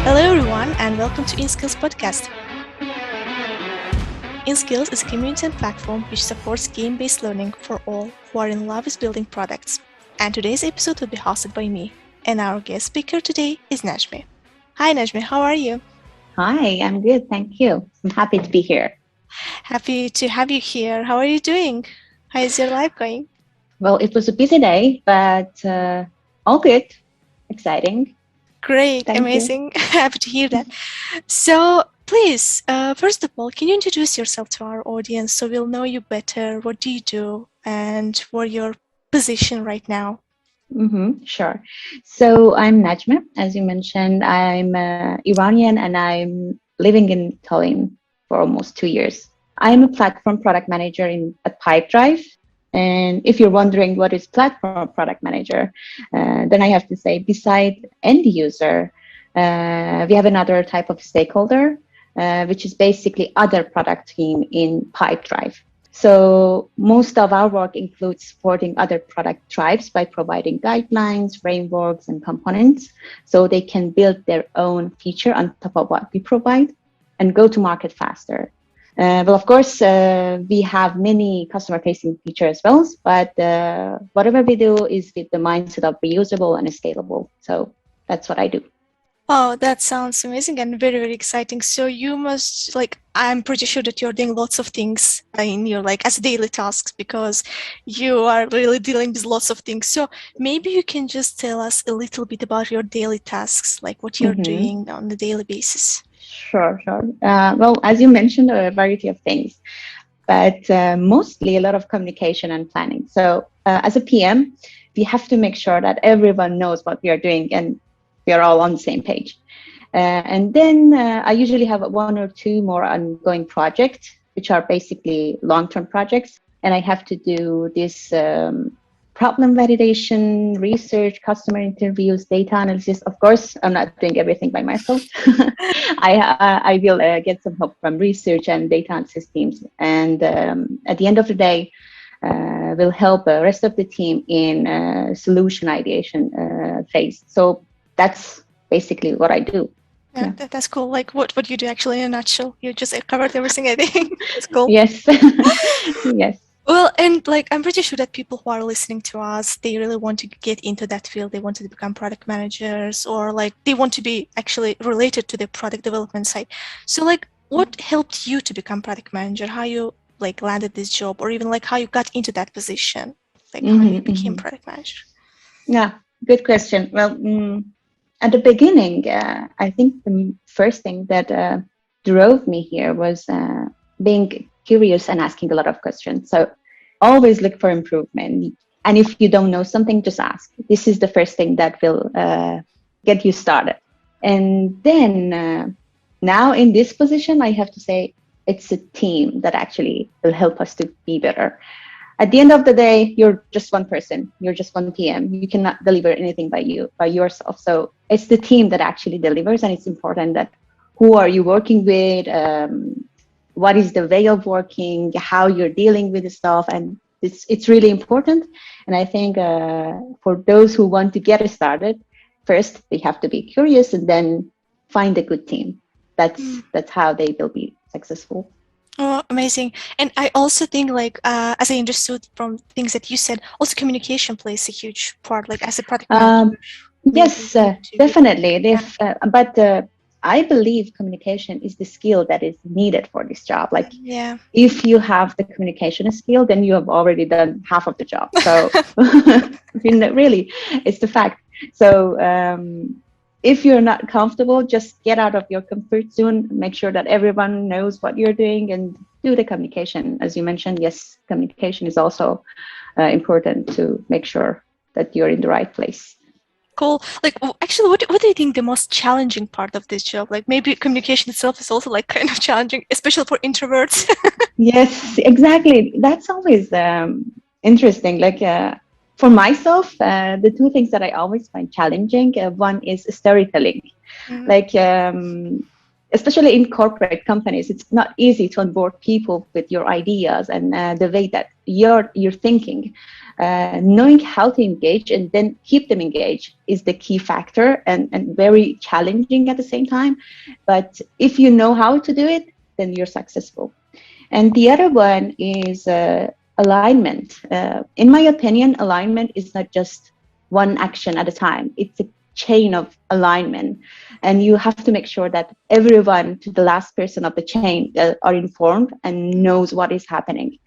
Hello, everyone, and welcome to InSkills podcast. InSkills is a community and platform which supports game-based learning for all who are in love with building products. And today's episode will be hosted by me. And our guest speaker today is Najme. Hi, Najme. How are you? Hi, I'm good. Thank you. I'm happy to be here. Happy to have you here. How are you doing? How is your life going? Well, it was a busy day, but all good. Exciting. Great. Thank you. Amazing. Happy to hear that. So, please, first of all, can you introduce yourself to our audience so we'll know you better? What do you do and what your position right now? Sure. So I'm Najme. As you mentioned, I'm Iranian and I'm living in Tallinn for almost 2 years. I'm a platform product manager at Pipedrive. And if you're wondering what is platform product manager, then I have to say, beside end user, we have another type of stakeholder, which is basically other product team in Pipedrive. So most of our work includes supporting other product tribes by providing guidelines, frameworks, and components so they can build their own feature on top of what we provide and go to market faster. Well, of course, we have many customer-facing features as well, but whatever we do is with the mindset of reusable and scalable. So that's what I do. Oh, that sounds amazing and very, very exciting. So you must, I'm pretty sure that you're doing lots of things in your, as daily tasks because you are really dealing with lots of things. So maybe you can just tell us a little bit about your daily tasks, like what you're doing on a daily basis. Sure. Well, as you mentioned, a variety of things, but mostly a lot of communication and planning. So as a PM, we have to make sure that everyone knows what we are doing and we are all on the same page. And then I usually have one or two more ongoing projects, which are basically long-term projects. And I have to do this problem validation, research, customer interviews, data analysis. Of course, I'm not doing everything by myself. I will get some help from research and data analysis teams. And at the end of the day, we'll help the rest of the team in solution ideation phase. So that's basically what I do. Yeah. That's cool. Like what you do actually in a nutshell. You just covered everything, I think. It's cool. Yes. Yes. Well, and I'm pretty sure that people who are listening to us, they really want to get into that field. They want to become product managers or they want to be actually related to the product development side. So what helped you to become product manager? How you landed this job or even how you got into that position? How you became product manager? Yeah, good question. Well, at the beginning, I think the first thing that drove me here was being curious and asking a lot of questions. So always look for improvement. And if you don't know something, just ask. This is the first thing that will get you started. And then now in this position, I have to say it's a team that actually will help us to be better. At the end of the day, you're just one person. You're just one PM. You cannot deliver anything by yourself. So it's the team that actually delivers, and it's important that who are you working with, what is the way of working, how you're dealing with the stuff, and it's really important. And I think for those who want to get started, first they have to be curious and then find a good team. That's how they will be successful. Oh, amazing. And I also think as I understood from things that you said, also communication plays a huge part, as a product manager. Yes, definitely. But I believe communication is the skill that is needed for this job. If you have the communication skill, then you have already done half of the job. So really, it's the fact. So if you're not comfortable, just get out of your comfort zone, make sure that everyone knows what you're doing and do the communication. As you mentioned, yes, communication is also important to make sure that you're in the right place. Cool. Actually, what do you think the most challenging part of this job? Maybe communication itself is also kind of challenging, especially for introverts. Yes, exactly. That's always interesting. For myself, the two things that I always find challenging, one is storytelling. especially in corporate companies, it's not easy to onboard people with your ideas and the way that you're thinking. Knowing how to engage and then keep them engaged is the key factor, and very challenging at the same time. But if you know how to do it, then you're successful. And the other one is alignment. In my opinion, alignment is not just one action at a time. It's a chain of alignment, and you have to make sure that everyone to the last person of the chain are informed and knows what is happening.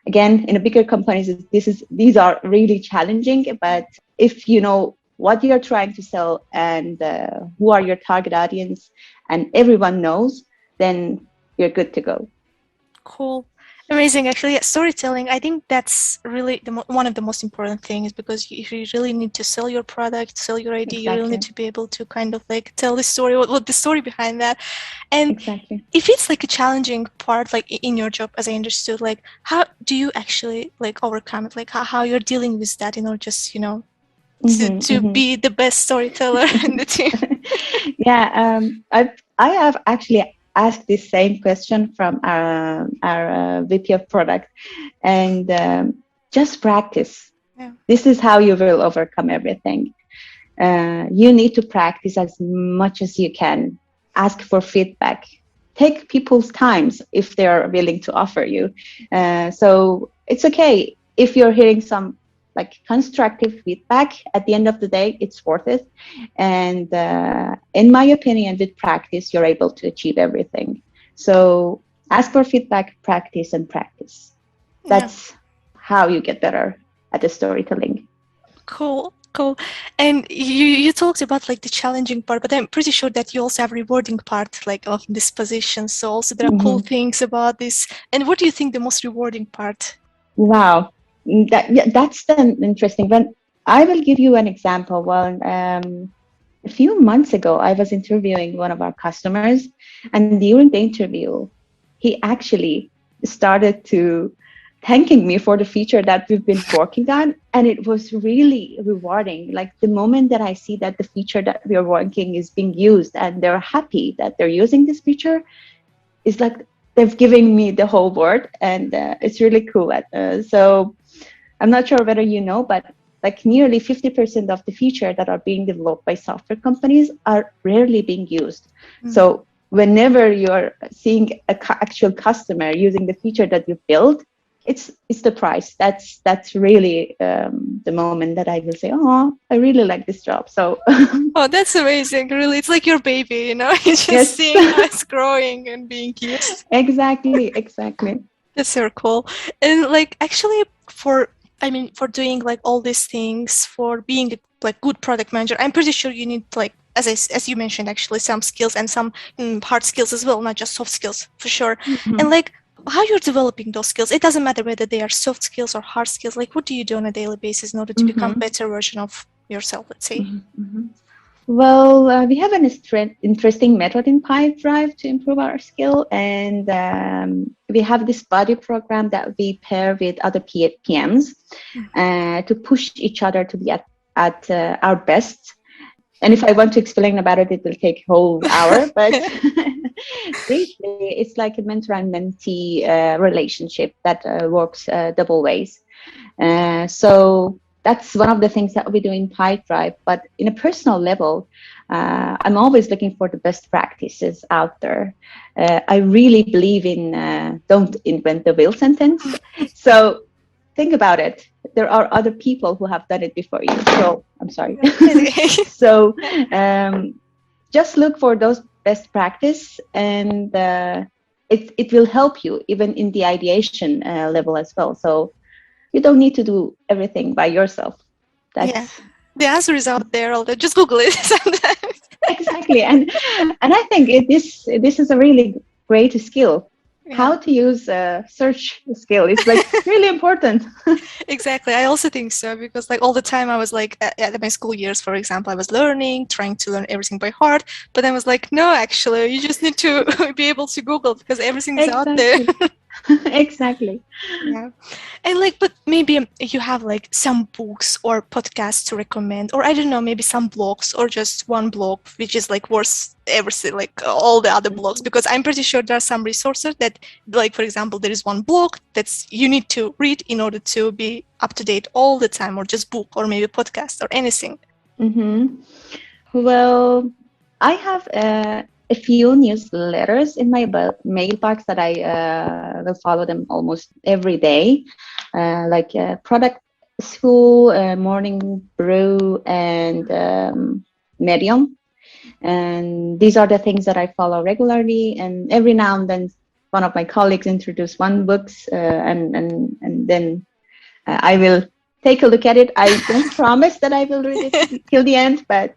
Again, in a bigger companies, these are really challenging, but if you know what you're trying to sell and who are your target audience, and everyone knows, then you're good to go. Cool. Amazing. Actually, yeah, storytelling, I think that's really one of the most important things, because if you really need to sell your product, sell your idea, you really need to be able to kind of like tell the story, what the story behind that. And if it's like a challenging part, like in your job, as I understood, like how do you actually like overcome it? Like how you're dealing with that in order just, to be the best storyteller in the team? Yeah, I have actually asked this same question from our VP of product, and just practice. Yeah. This is how you will overcome everything. You need to practice as much as you can. Ask for feedback. Take people's times if they are willing to offer you. So it's okay if you're hearing some like constructive feedback. At the end of the day, it's worth it. And in my opinion, with practice, you're able to achieve everything. So ask for feedback, practice, and practice. That's how you get better at the storytelling. Cool. And you talked about like the challenging part, but I'm pretty sure that you also have rewarding part like of this position. So also there are cool things about this. And what do you think the most rewarding part? Wow, that's the interesting one. I will give you an example. Well, a few months ago, I was interviewing one of our customers, and during the interview, he actually started to thanking me for the feature that we've been working on, and it was really rewarding. Like the moment that I see that the feature that we are working is being used and they're happy that they're using this feature, it's like they've given me the whole world, and it's really cool. So I'm not sure whether you know, but like nearly 50% of the features that are being developed by software companies are rarely being used. So whenever you're seeing an actual customer using the feature that you built, it's the price. That's really the moment that I will say, oh, I really like this job. So oh, that's amazing. Really, it's like your baby, you're just seeing how it's growing and being used. Exactly. That's so cool. And like actually for doing like all these things, for being a like good product manager, I'm pretty sure you need like as you mentioned actually some skills and some hard skills as well, not just soft skills for sure. And like how you're developing those skills, it doesn't matter whether they are soft skills or hard skills. Like what do you do on a daily basis in order to become a better version of yourself, let's say? Well, we have an interesting method in Pipedrive to improve our skill, and we have this buddy program that we pair with other PMs to push each other to be at our best. And if I want to explain about it, it will take a whole hour, but briefly, it's like a mentor and mentee relationship that works double ways. So that's one of the things that we do in Pipedrive. But in a personal level, I'm always looking for the best practices out there. I really believe in don't invent the wheel sentence. So think about it. There are other people who have done it before you. So I'm sorry. So just look for those best practice, and it will help you even in the ideation level as well. So you don't need to do everything by yourself. Yeah, the answer is out there. Although just Google it sometimes. Exactly, and I think this is a really great skill. Yeah. How to use a search skill is like really important. Exactly, I also think so, because like all the time I was like at my school years, for example, I was trying to learn everything by heart, but I was like, no, actually, you just need to be able to Google because everything is out there. Exactly. Yeah. And like, but maybe you have like some books or podcasts to recommend, or I don't know, maybe some blogs or just one blog, which is like worth everything, like all the other blogs, because I'm pretty sure there are some resources that, like, for example, there is one blog that's you need to read in order to be up to date all the time, or just book, or maybe podcast or anything. Mm-hmm. Well, I have a few newsletters in my mailbox that I will follow them almost every day, like Product School, Morning Brew, and Medium. And these are the things that I follow regularly. And every now and then, one of my colleagues introduce one books, and then I will take a look at it. I don't promise that I will read it till the end, but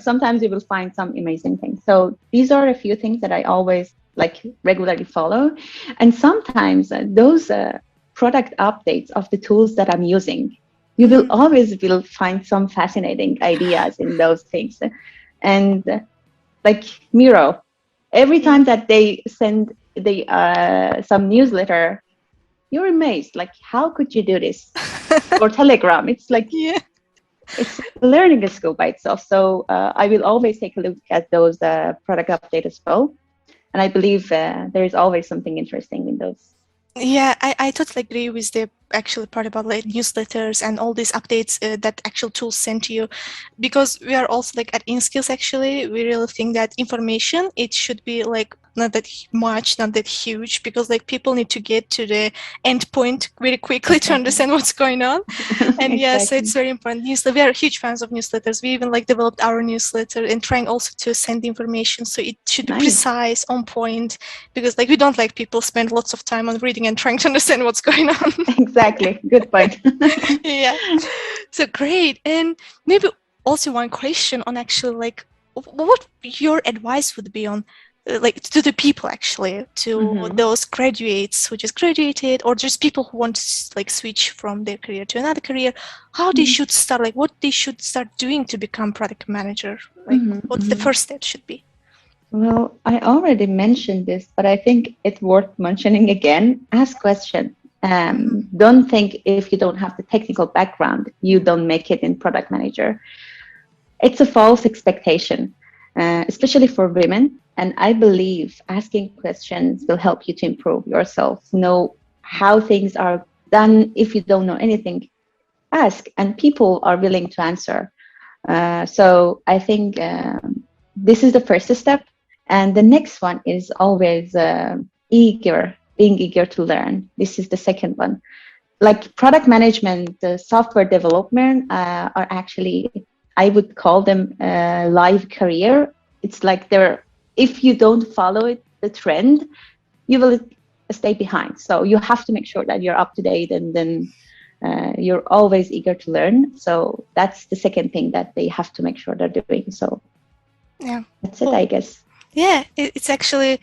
sometimes you will find some amazing things. So these are a few things that I always like regularly follow. And sometimes those product updates of the tools that I'm using, you will always will find some fascinating ideas in those things. And like Miro, every time that they send some newsletter, you're amazed. Like, how could you do this? Or Telegram, it's like Yeah. it's learning a skill by itself. So I will always take a look at those product update as well, and I believe there is always something interesting in those. Yeah, I totally agree with the actual part about like newsletters and all these updates that actual tools send to you, because we are also like at InSkills actually we really think that information it should be like not that much, not that huge, because like people need to get to the end point very quickly to Exactly. understand what's going on. And yeah, so Exactly. it's very important. We are huge fans of newsletters. We even like developed our newsletter and trying also to send information so it should be Nice. precise, on point, because like we don't like people spend lots of time on reading and trying to understand what's going on. Exactly. Good point. Yeah. So great. And maybe also one question on actually like what your advice would be on like to the people actually, to Hmm. those graduates who just graduated, or just people who want to like switch from their career to another career, how they should start, like what they should start doing to become product manager, like what's the Hmm. first step should be. Well, I already mentioned this, but I think it's worth mentioning again. Ask questions. Don't think if you don't have the technical background, you don't make it in product manager. It's a false expectation, especially for women. And I believe asking questions will help you to improve yourself, know how things are done. If you don't know anything, ask, and people are willing to answer. So I think this is the first step. And the next one is always being eager to learn. This is the second one. Like product management, software development are actually, I would call them live career. It's like if you don't follow it, the trend, you will stay behind. So you have to make sure that you're up to date, and then you're always eager to learn. So that's the second thing that they have to make sure they're doing. So Yeah. that's it, I Cool. guess. Yeah, it's actually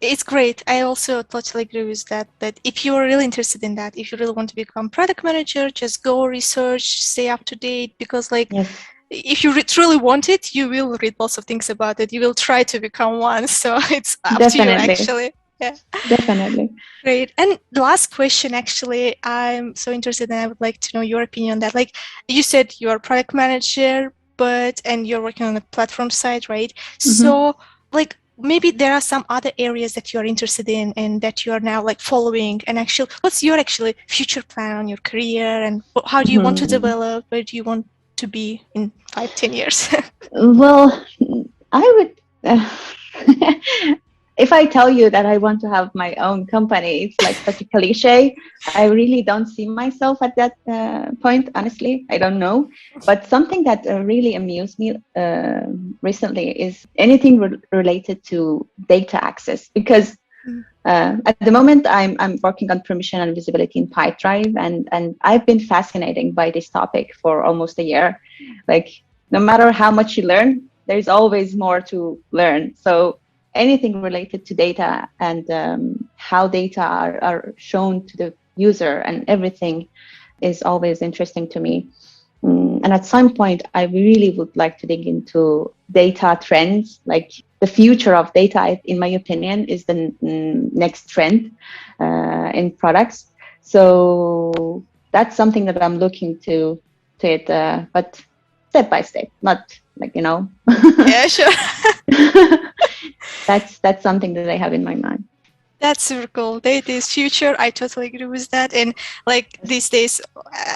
it's great. I also totally agree with that. That if you're really interested in that, if you really want to become product manager, just go research, stay up to date. Because like, Yes, if you truly want it, you will read lots of things about it. You will try to become one. So it's up to you, definitely. actually. Yeah. Definitely. Great. And the last question, actually, I'm so interested, and I would like to know your opinion on that. Like you said, you're a product manager, and you're working on a platform side, right? Hmm. So, like, maybe there are some other areas that you're interested in and that you are now like following. And actually, what's your actually future plan on your career, and how do you want to Hmm. develop? Where do you want to be in 5, 10 years? Well, I would. If I tell you that I want to have my own company, it's like such a cliche. I really don't see myself at that point, honestly. I don't know. But something that really amused me recently is anything related to data access. Because at the moment, I'm working on permission and visibility in Pipedrive, and I've been fascinated by this topic for almost a year. Like, no matter how much you learn, there's always more to learn. So anything related to data and how data are shown to the user and everything is always interesting to me. And at some point, I really would like to dig into data trends, like the future of data, in my opinion, is the next trend in products. So that's something that I'm looking to it, but step by step, not like, Yeah, sure. that's something that I have in my mind. That's super cool. Data is future. I totally agree with that. And like these days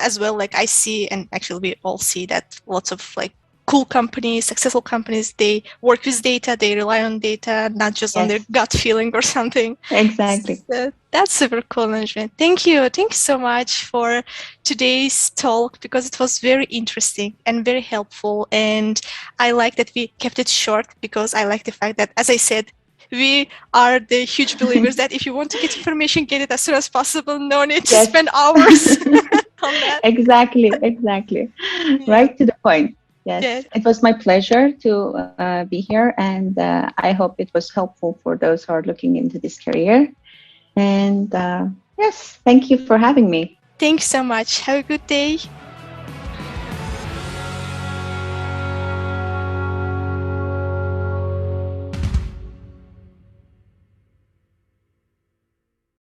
as well, like I see, and actually we all see that lots of like cool companies, successful companies, they work with data, they rely on data, not just on their Yes, gut feeling or something. exactly. So that's super cool, Najme. Thank you. Thank you so much for today's talk because it was very interesting and very helpful. And I like that we kept it short because I like the fact that, as I said, we are the huge believers that if you want to get information, get it as soon as possible. No need to Yes. spend hours on that. Exactly. Yeah. Right to the point. Yeah. Yes, it was my pleasure to be here, and I hope it was helpful for those who are looking into this career. And yes, thank you for having me. Thanks so much. Have a good day.